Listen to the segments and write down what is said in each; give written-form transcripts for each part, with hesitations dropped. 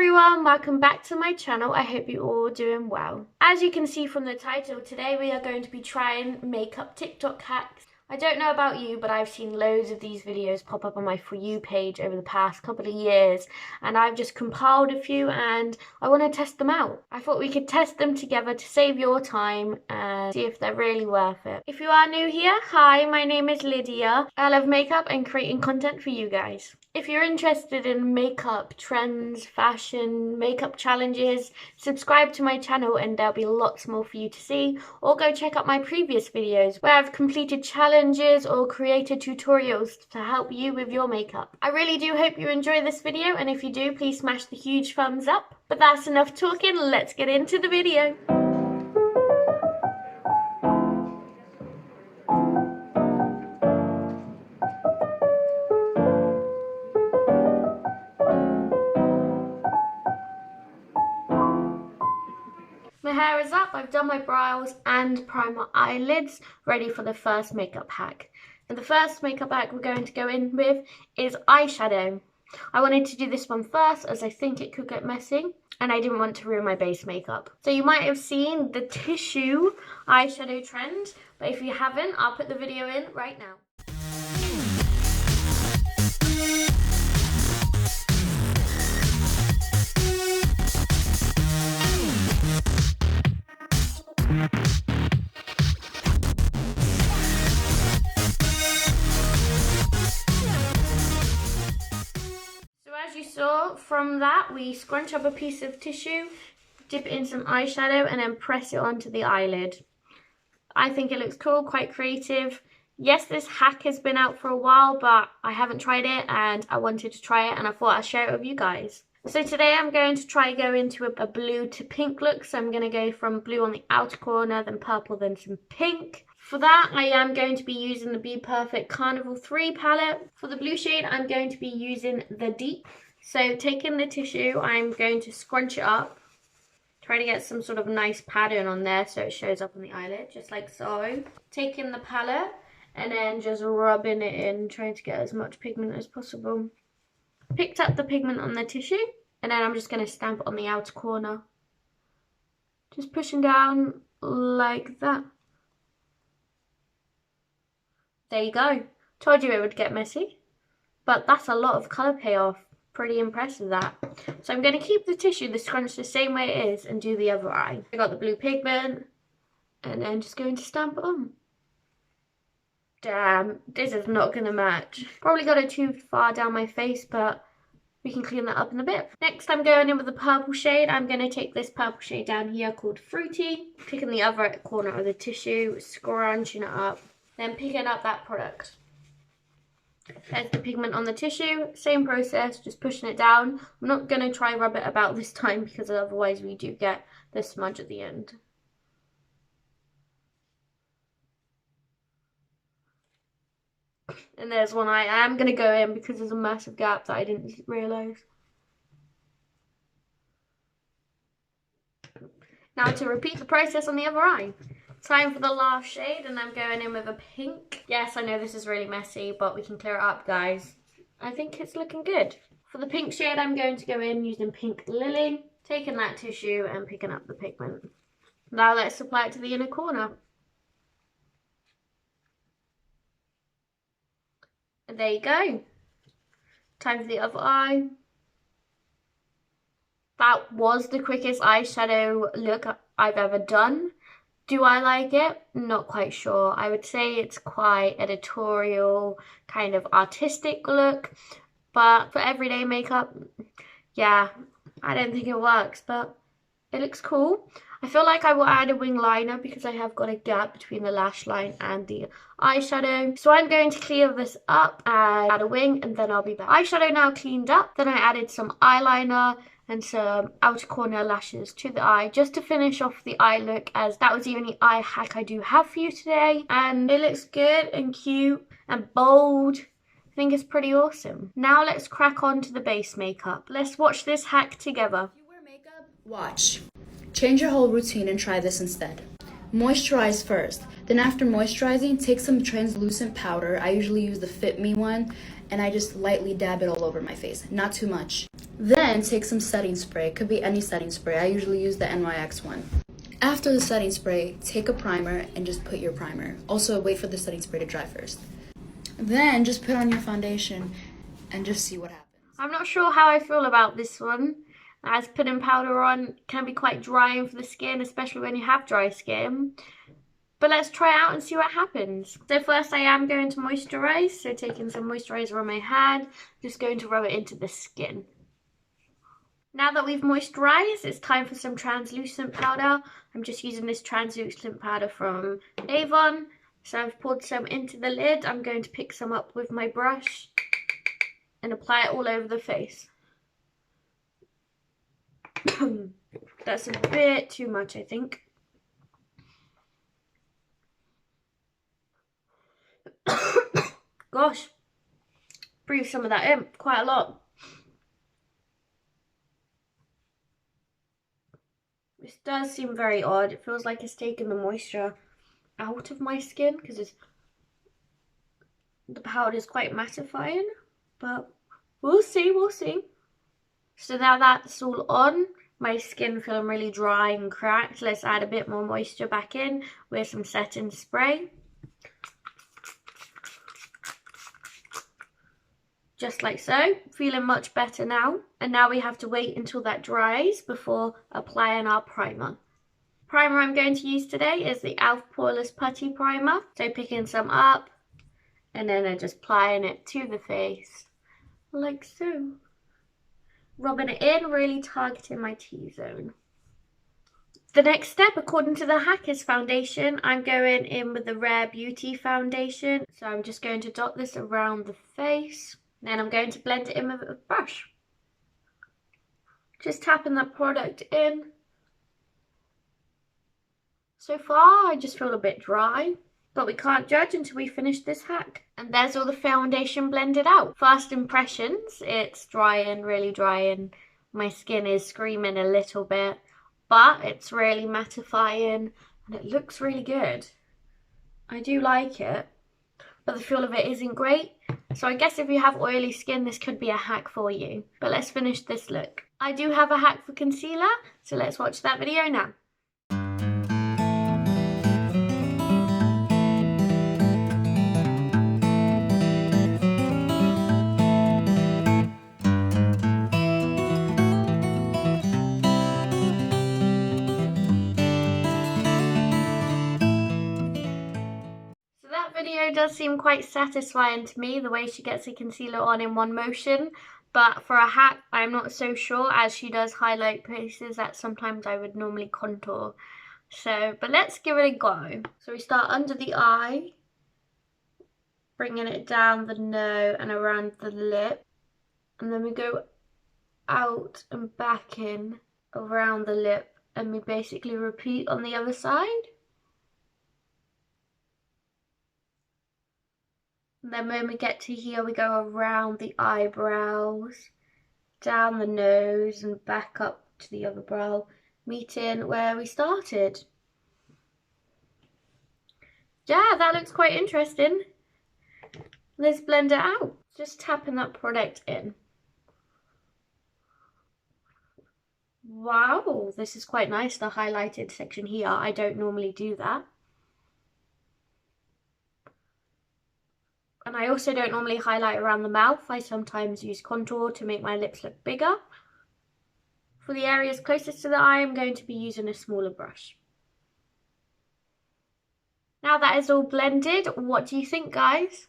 everyone, welcome back to my channel. I hope you're all doing well. As you can see from the title, today we are going to be trying makeup TikTok hacks. I don't know about you, but I've seen loads of these videos pop up on my For You page over the past couple of years, and I've just compiled a few and I want to test them out. I thought we could test them together to save your time and see if they're really worth it. If you are new here, hi, my name is Lydia. I love makeup and creating content for you guys. If you're interested in makeup trends, fashion, makeup challenges, subscribe to my channel and there'll be lots more for you to see. Or go check out my previous videos where I've completed challenges or created tutorials to help you with your makeup. I really do hope you enjoy this video, and if you do, please smash the huge thumbs up. But that's enough talking, let's get into the video. My hair is up, I've done my brows and primed my eyelids, ready for the first makeup hack. And the first makeup hack we're going to go in with is eyeshadow. I wanted to do this one first as I think it could get messy and I didn't want to ruin my base makeup. So you might have seen the tissue eyeshadow trend, but if you haven't, I'll put the video in right now. As you saw from that, we scrunch up a piece of tissue, dip it in some eyeshadow and then press it onto the eyelid. I think it looks cool, quite creative. Yes, this hack has been out for a while, but I haven't tried it and I wanted to try it and I thought I'd share it with you guys. So today I'm going to try go into a blue to pink look. So I'm going to go from blue on the outer corner, then purple, then some pink. For that, I am going to be using the Be Perfect Carnival 3 palette. For the blue shade, I'm going to be using the Deep. So taking the tissue, I'm going to scrunch it up. Try to get some sort of nice pattern on there so it shows up on the eyelid, just like so. Taking the palette and then just rubbing it in, trying to get as much pigment as possible. Picked up the pigment on the tissue and then I'm just going to stamp it on the outer corner. Just pushing down like that. There you go. Told you it would get messy, but that's a lot of colour payoff. Pretty impressed with that. So I'm going to keep the tissue, the scrunch the same way it is and do the other eye. I got the blue pigment and then just going to stamp it on. Damn, this is not going to match. Probably got it too far down my face, but we can clean that up in a bit. Next I'm going in with the purple shade. I'm going to take this purple shade down here called Fruity. Picking the other corner of the tissue, scrunching it up. Then picking up that product. There's the pigment on the tissue, same process, just pushing it down. I'm not going to try rub it about this time because otherwise we do get the smudge at the end. And there's one eye. I am going to go in because there's a massive gap that I didn't realise. Now to repeat the process on the other eye. Time for the last shade and I'm going in with a pink. Yes, I know this is really messy, but we can clear it up, guys. I think it's looking good. For the pink shade, I'm going to go in using Pink Lily, taking that tissue and picking up the pigment. Now let's apply it to the inner corner. And there you go. Time for the other eye. That was the quickest eyeshadow look I've ever done. Do I like it? Not quite sure. I would say it's quite editorial, kind of artistic look. But for everyday makeup, yeah, I don't think it works, but it looks cool. I feel like I will add a wing liner because I have got a gap between the lash line and the eyeshadow. So I'm going to clear this up and add a wing and then I'll be back. Eyeshadow now cleaned up. Then I added some eyeliner and some outer corner lashes to the eye just to finish off the eye look, as that was the only eye hack I do have for you today. And it looks good and cute and bold. I think it's pretty awesome. Now let's crack on to the base makeup. Let's watch this hack together. If you wear makeup, watch. Change your whole routine and try this instead. Moisturize first. Then after moisturizing, take some translucent powder. I usually use the Fit Me one and I just lightly dab it all over my face, not too much. Then take some setting spray. It could be any setting spray. I usually use the NYX one. After the setting spray, take a primer and just put your primer. Also, wait for the setting spray to dry first. Then just put on your foundation and just see what happens. I'm not sure how I feel about this one, as putting powder on can be quite drying for the skin, especially when you have dry skin. But let's try it out and see what happens. So first I am going to moisturize. So taking some moisturizer on my hand, just going to rub it into the skin. Now that we've moisturized, it's time for some translucent powder. I'm just using this translucent powder from Avon. So I've poured some into the lid. I'm going to pick some up with my brush and apply it all over the face. That's a bit too much, I think. Gosh, breathe some of that in, quite a lot. This does seem very odd. It feels like it's taken the moisture out of my skin because the powder is quite mattifying, but we'll see, we'll see. So now that's all on, my skin feeling really dry and cracked. Let's add a bit more moisture back in with some setting spray. Just like so, feeling much better now. And now we have to wait until that dries before applying our primer. Primer I'm going to use today is the e.l.f. Poreless Putty Primer. So picking some up and then just applying it to the face, like so. Rubbing it in, really targeting my T-zone. The next step, according to the hack, is foundation. I'm going in with the Rare Beauty foundation. So I'm just going to dot this around the face. Then I'm going to blend it in with a brush. Just tapping that product in. So far, I just feel a bit dry, but we can't judge until we finish this hack. And there's all the foundation blended out. First impressions, it's drying, really drying. My skin is screaming a little bit, but it's really mattifying and it looks really good. I do like it, but the feel of it isn't great. So I guess if you have oily skin, this could be a hack for you. But let's finish this look. I do have a hack for concealer, so let's watch that video now. Video does seem quite satisfying to me, the way she gets the concealer on in one motion, but for a hack I'm not so sure, as she does highlight places that sometimes I would normally contour. But let's give it a go. So we start under the eye, bringing it down the nose and around the lip, and then we go out and back in around the lip, and we basically repeat on the other side. And then when we get to here, we go around the eyebrows, down the nose and back up to the other brow, meeting where we started. Yeah, that looks quite interesting. Let's blend it out. Just tapping that product in. Wow, this is quite nice, the highlighted section here. I don't normally do that. And I also don't normally highlight around the mouth. I sometimes use contour to make my lips look bigger. For the areas closest to the eye, I'm going to be using a smaller brush. Now that is all blended, what do you think, guys?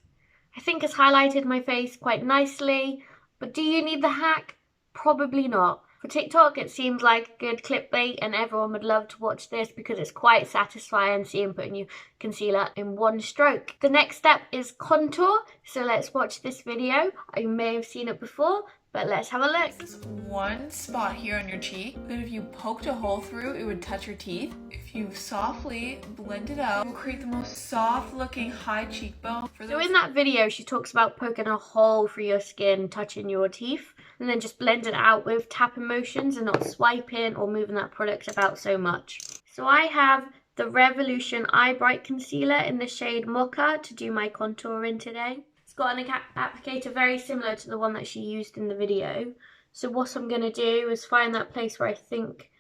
I think it's highlighted my face quite nicely, but do you need the hack? Probably not. For TikTok, it seems like good clickbait and everyone would love to watch this because it's quite satisfying seeing putting your concealer in one stroke. The next step is contour, so let's watch this video. You may have seen it before, but let's have a look. This is one spot here on your cheek that if you poked a hole through, it would touch your teeth. If you softly blend it out, it will create the most soft looking high cheekbone. So in that video, she talks about poking a hole through your skin, touching your teeth, and then just blend it out with tapping motions and not swiping or moving that product about so much. So I have the Revolution Eye Bright Concealer in the shade Mocha to do my contouring today. It's got an applicator very similar to the one that she used in the video. So what I'm going to do is find that place where I think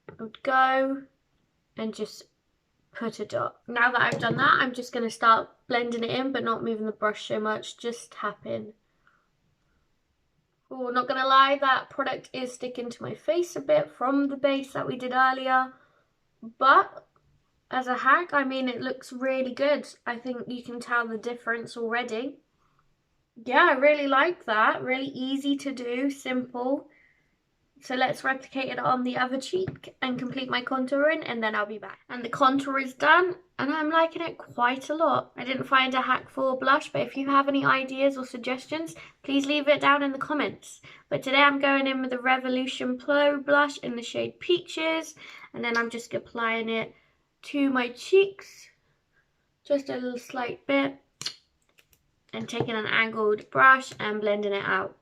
I would go and just put a dot. Now that I've done that, I'm just going to start blending it in, but not moving the brush so much, just tapping. Oh, not going to lie, that product is sticking to my face a bit from the base that we did earlier. But as a hack, I mean, it looks really good. I think you can tell the difference already. Yeah, I really like that. Really easy to do, simple. So let's replicate it on the other cheek and complete my contouring, and then I'll be back. And the contour is done, and I'm liking it quite a lot. I didn't find a hack for blush, but if you have any ideas or suggestions, please leave it down in the comments. But today I'm going in with the Revolution Pro blush in the shade Peaches, and then I'm just applying it to my cheeks, just a little slight bit, and taking an angled brush and blending it out.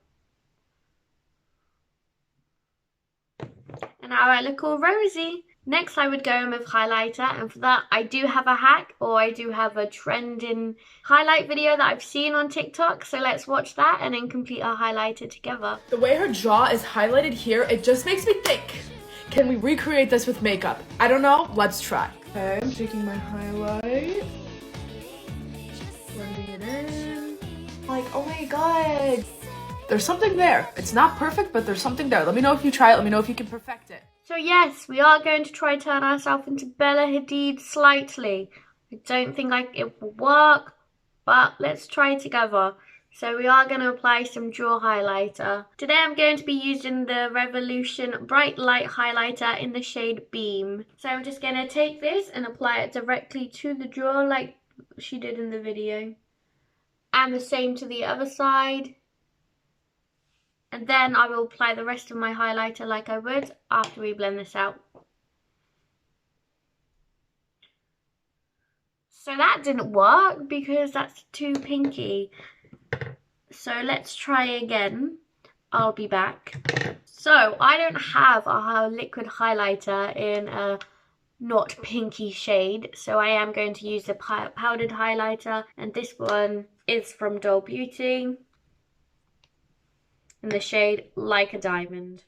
And now I look all rosy. Next I would go in with highlighter, and for that I do have a hack, or I do have a trending highlight video that I've seen on TikTok, so let's watch that and then complete our highlighter together. The way her jaw is highlighted here, it just makes me think, can we recreate this with makeup? I don't know, let's try. Okay, I'm taking my highlight, blending it in. Like, oh my god. There's something there. It's not perfect, but there's something there. Let me know if you try it. Let me know if you can perfect it. So yes, we are going to try turn ourselves into Bella Hadid slightly. I don't think it will work, but let's try it together. So we are going to apply some jaw highlighter. Today I'm going to be using the Revolution Bright Light Highlighter in the shade Beam. So I'm just going to take this and apply it directly to the jaw like she did in the video. And the same to the other side. And then I will apply the rest of my highlighter like I would after we blend this out. So that didn't work because that's too pinky. So let's try again. I'll be back. So I don't have a liquid highlighter in a not pinky shade, so I am going to use the powdered highlighter, and this one is from Doll Beauty in the shade Like a Diamond.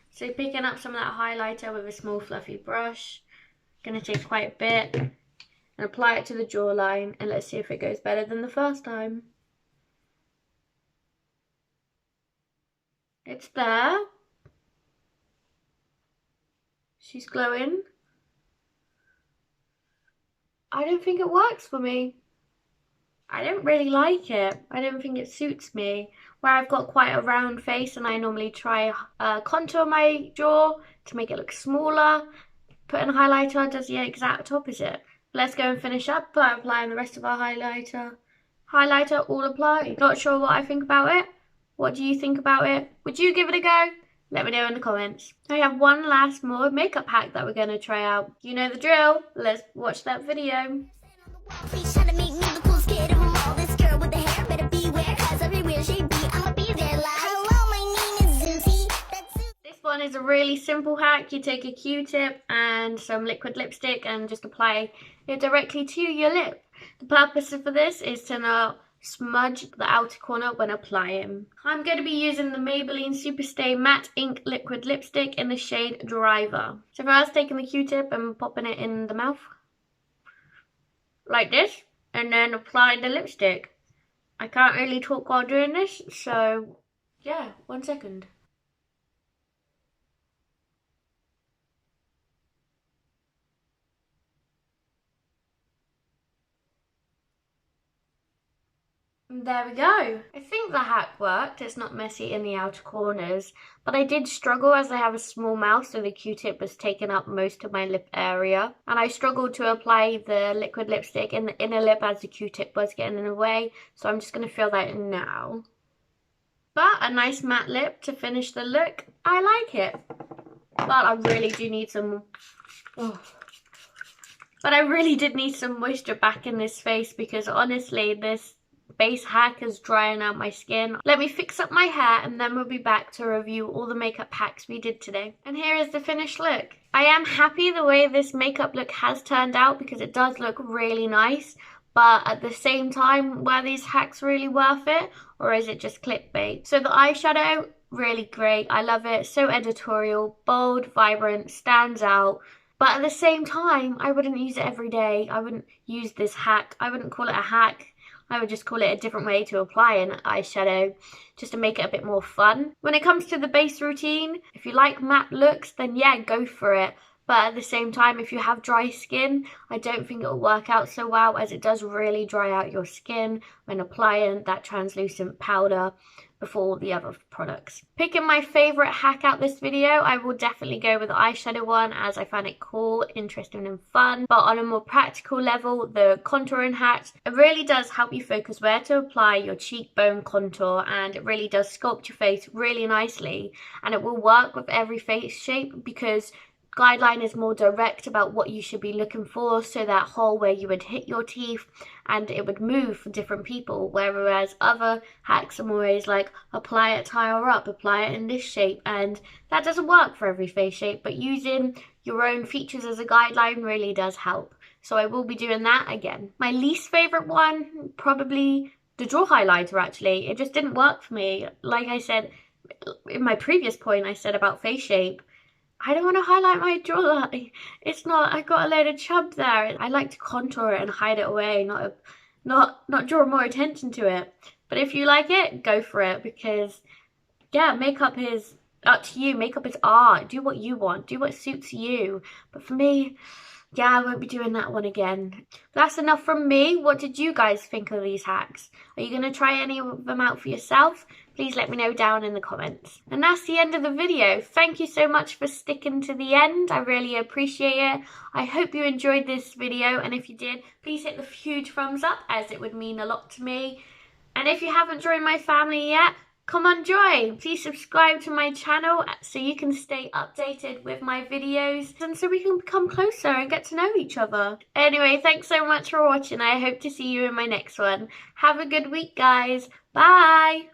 So picking up some of that highlighter with a small fluffy brush, going to take quite a bit and apply it to the jawline, and let's see if it goes better than the first time. It's there. She's glowing. I don't think it works for me. I don't really like it. I don't think it suits me. Where I've got quite a round face and I normally try contour my jaw to make it look smaller. Putting a highlighter does the exact opposite. Let's go and finish up by applying the rest of our highlighter. Highlighter all applied. Not sure what I think about it. What do you think about it? Would you give it a go? Let me know in the comments. I have one last more makeup hack that we're going to try out. You know the drill. Let's watch that video. This one is a really simple hack. You take a Q-tip and some liquid lipstick and just apply it directly to your lip. The purpose for this is to not smudge the outer corner when applying. I'm going to be using the Maybelline Superstay Matte Ink Liquid Lipstick in the shade Driver. So first taking the Q-tip and popping it in the mouth. Like this. And then apply the lipstick. I can't really talk while doing this, so yeah, 1 second. There we go. I think the hack worked. It's not messy in the outer corners, but I did struggle as I have a small mouth, so the Q-tip was taking up most of my lip area, and I struggled to apply the liquid lipstick in the inner lip as the Q-tip was getting in the way, so I'm just going to fill that in now. But a nice matte lip to finish the look. I like it, but I really do need some But I really did need some moisture back in this face, because honestly this base hack is drying out my skin. Let me fix up my hair and then we'll be back to review all the makeup hacks we did today. And here is the finished look. I am happy the way this makeup look has turned out because it does look really nice, but at the same time, were these hacks really worth it, or is it just clickbait? So the eyeshadow, really great. I love it. So editorial, bold, vibrant, stands out. But at the same time, I wouldn't use it every day. I wouldn't use this hack. I wouldn't call it a hack. I would just call it a different way to apply an eyeshadow, just to make it a bit more fun. When it comes to the base routine, if you like matte looks, then yeah, go for it. But at the same time, if you have dry skin, I don't think it'll work out so well, as it does really dry out your skin when applying that translucent powder before the other products. Picking my favourite hack out this video, I will definitely go with the eyeshadow one, as I found it cool, interesting and fun. But on a more practical level, the contouring hack, it really does help you focus where to apply your cheekbone contour, and it really does sculpt your face really nicely, and it will work with every face shape, because Guideline is more direct about what you should be looking for, so that hole where you would hit your teeth and it would move for different people, whereas other hacks are always like apply it higher up, apply it in this shape, and that doesn't work for every face shape, but using your own features as a guideline really does help. So I will be doing that again. My least favourite one, probably the draw highlighter actually. It just didn't work for me. Like I said in my previous point I said about face shape, I don't want to highlight my jawline. It's not, I got a load of chub there. I like to contour it and hide it away, not draw more attention to it. But if you like it, go for it, because yeah, makeup is up to you. Makeup is art. Do what you want. Do what suits you. But for me, yeah, I won't be doing that one again. That's enough from me. What did you guys think of these hacks? Are you going to try any of them out for yourself? Please let me know down in the comments. And that's the end of the video. Thank you so much for sticking to the end. I really appreciate it. I hope you enjoyed this video, and if you did, please hit the huge thumbs up, as it would mean a lot to me. And if you haven't joined my family yet, come on, join. Please subscribe to my channel so you can stay updated with my videos, and so we can become closer and get to know each other. Anyway, thanks so much for watching. I hope to see you in my next one. Have a good week, guys. Bye.